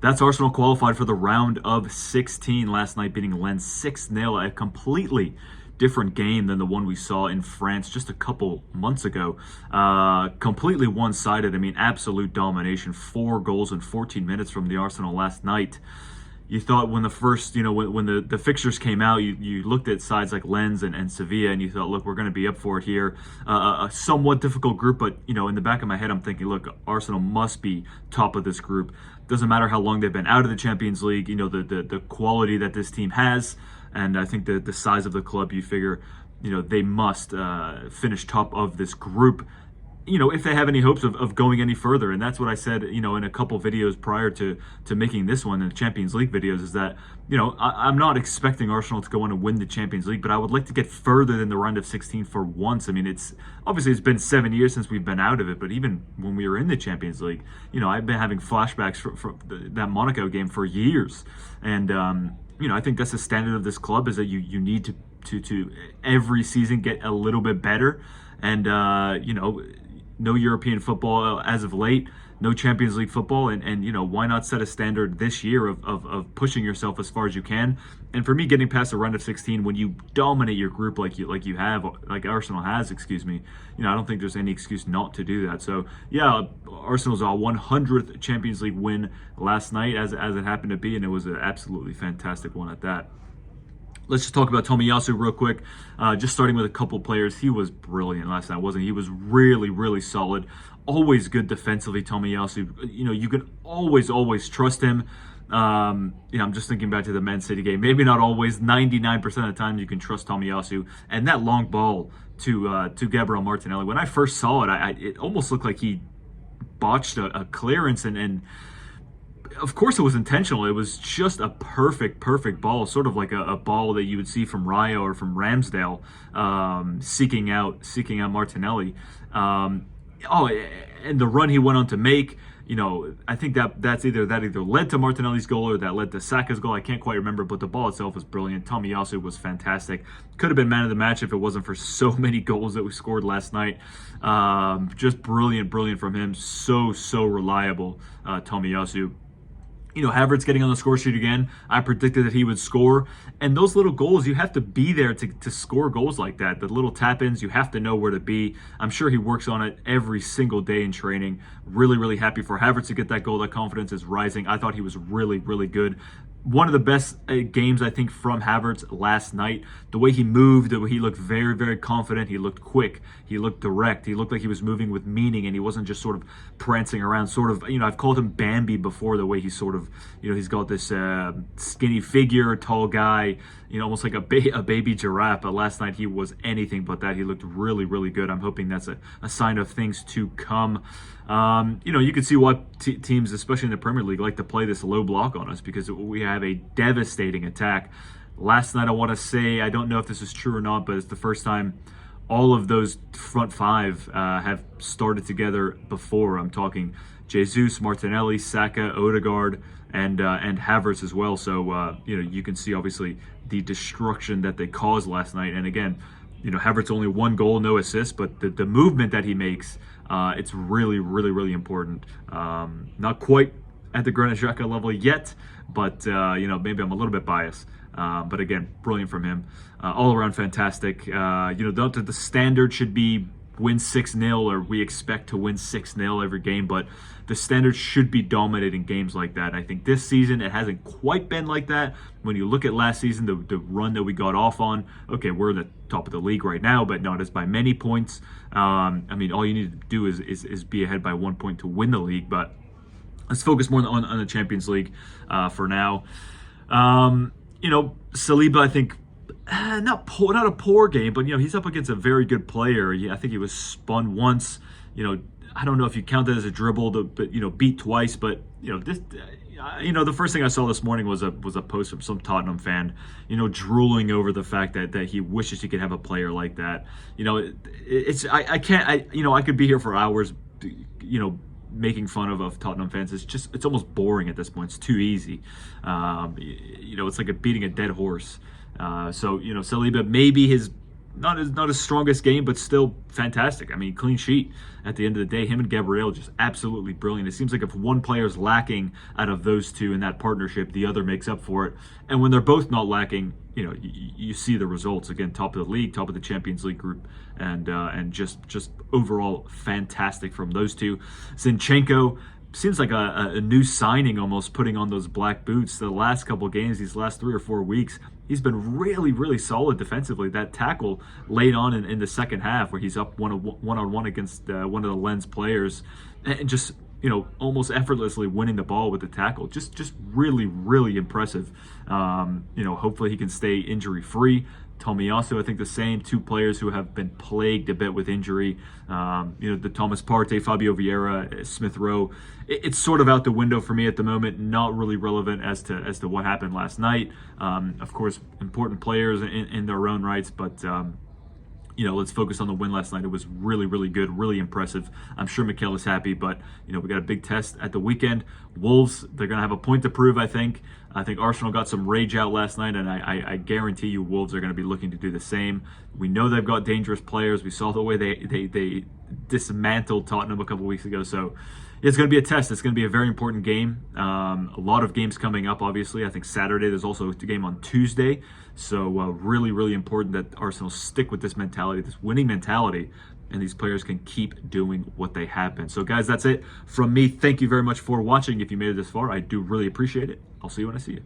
That's Arsenal qualified for the round of 16 last night, beating Lens 6-0, a completely different game than the one we saw in France just a couple months ago. Completely one-sided. I mean, absolute domination. 4 goals in 14 minutes from the Arsenal last night. You thought when the first, when the fixtures came out, you looked at sides like Lens and Sevilla, and you thought, look, we're going to be up for it here. A somewhat difficult group, but, in the back of my head, I'm thinking, look, Arsenal must be top of this group. Doesn't matter how long they've been out of the Champions League, the quality that this team has, and I think the size of the club, you figure, they must finish top of this group, if they have any hopes of going any further. And that's what I said, in a couple videos prior to making this one, in the Champions League videos, is that, I'm not expecting Arsenal to go on and win the Champions League, but I would like to get further than the round of 16 for once. I mean, it's been 7 years since we've been out of it, but even when we were in the Champions League, I've been having flashbacks from that Monaco game for years. And, I think that's the standard of this club, is that you need to every season get a little bit better. And, no European football as of late, no Champions League football, and why not set a standard this year of pushing yourself as far as you can? And for me, getting past the round of 16 when you dominate your group like Arsenal has, I don't think there's any excuse not to do that. So yeah, Arsenal's 100th Champions League win last night, as it happened to be, and it was an absolutely fantastic one at that. Let's just talk about Tomiyasu real quick. Just starting with a couple players. He was brilliant last night, wasn't he? He was really, really solid. Always good defensively, Tomiyasu. You can always trust him. I'm just thinking back to the Man City game. Maybe not always. 99% of the time you can trust Tomiyasu. And that long ball to Gabriel Martinelli. When I first saw it, it almost looked like he botched a clearance, and of course it was intentional. It was just a perfect ball, sort of like a ball that you would see from Raya or from Ramsdale, seeking out Martinelli. And the run he went on to make, I think that either led to Martinelli's goal or that led to Saka's goal. I can't quite remember, but the ball itself was brilliant. Tomiyasu was fantastic. Could have been man of the match if it wasn't for so many goals that we scored last night. Just brilliant from him. So reliable, Tomiyasu. Havertz getting on the score sheet again. I predicted that he would score. And those little goals, you have to be there to score goals like that. The little tap-ins, you have to know where to be. I'm sure he works on it every single day in training. Really happy for Havertz to get that goal. That confidence is rising. I thought he was really good. One of the best games, I think, from Havertz last night. The way he moved, the way he looked very confident. He looked quick. He looked direct. He looked like he was moving with meaning, and he wasn't just sort of prancing around. Sort of, I've called him Bambi before, the way he sort of, he's got this skinny figure, tall guy, almost like a baby giraffe. But last night he was anything but that. He looked really good. I'm hoping that's a sign of things to come. You can see why teams, especially in the Premier League, like to play this low block on us, because we have a devastating attack. Last night, I want to say, I don't know if this is true or not, but it's the first time all of those front five have started together before. I'm talking Jesus, Martinelli, Saka, Odegaard, and Havertz as well. So you can see obviously the destruction that they caused last night. And again, Havertz only 1 goal, no assist, but the movement that he makes, it's really important. Not quite at the Granit Xhaka level yet, but maybe I'm a little bit biased. But again, brilliant from him. All around fantastic. The standard should be win 6-0, or we expect to win 6-0 every game, but the standard should be dominating games like that. I think this season it hasn't quite been like that. When you look at last season, the run that we got off on, okay, we're the top of the league right now, but not as by many points. All you need to do is be ahead by 1 point to win the league, but let's focus more on the Champions League for now. Saliba, I think, not a poor game, but he's up against a very good player. I think he was spun once. I don't know if you count that as a dribble, but beat twice. But this, the first thing I saw this morning was a post from some Tottenham fan, drooling over the fact that he wishes he could have a player like that. I could be here for hours, making fun of Tottenham fans. It's almost boring at this point. It's too easy. It's like beating a dead horse. So Saliba, maybe his not his strongest game, but still fantastic. I mean, clean sheet at the end of the day. Him and Gabriel just absolutely brilliant. It seems like if one player's lacking out of those two in that partnership, the other makes up for it. And when they're both not lacking, you see the results. Again, top of the league, top of the Champions League group, and just overall fantastic from those two. Zinchenko seems like a new signing, almost putting on those black boots. The last couple games, these last 3 or 4 weeks, he's been really, really solid defensively. That tackle late on in the second half, where he's up one-on-one against one of the Lens players, and just almost effortlessly winning the ball with the tackle. Just really, really impressive. Hopefully he can stay injury free. Tomiyasu, I think the same. 2 players who have been plagued a bit with injury. The Thomas Partey, Fabio Vieira, Smith Rowe. It's sort of out the window for me at the moment. Not really relevant as to what happened last night. Of course, important players in their own rights, but let's focus on the win last night. It was really, really good, really impressive. I'm sure Mikel is happy, but we got a big test at the weekend. Wolves, they're going to have a point to prove, I think. I think Arsenal got some rage out last night, and I guarantee you Wolves are going to be looking to do the same. We know they've got dangerous players. We saw the way they dismantled Tottenham a couple weeks ago, so it's going to be a test. It's going to be a very important game. A lot of games coming up, obviously. I think Saturday, there's also a game on Tuesday. So really, really important that Arsenal stick with this mentality, this winning mentality, and these players can keep doing what they have been. So guys, that's it from me. Thank you very much for watching. If you made it this far, I do really appreciate it. I'll see you when I see you.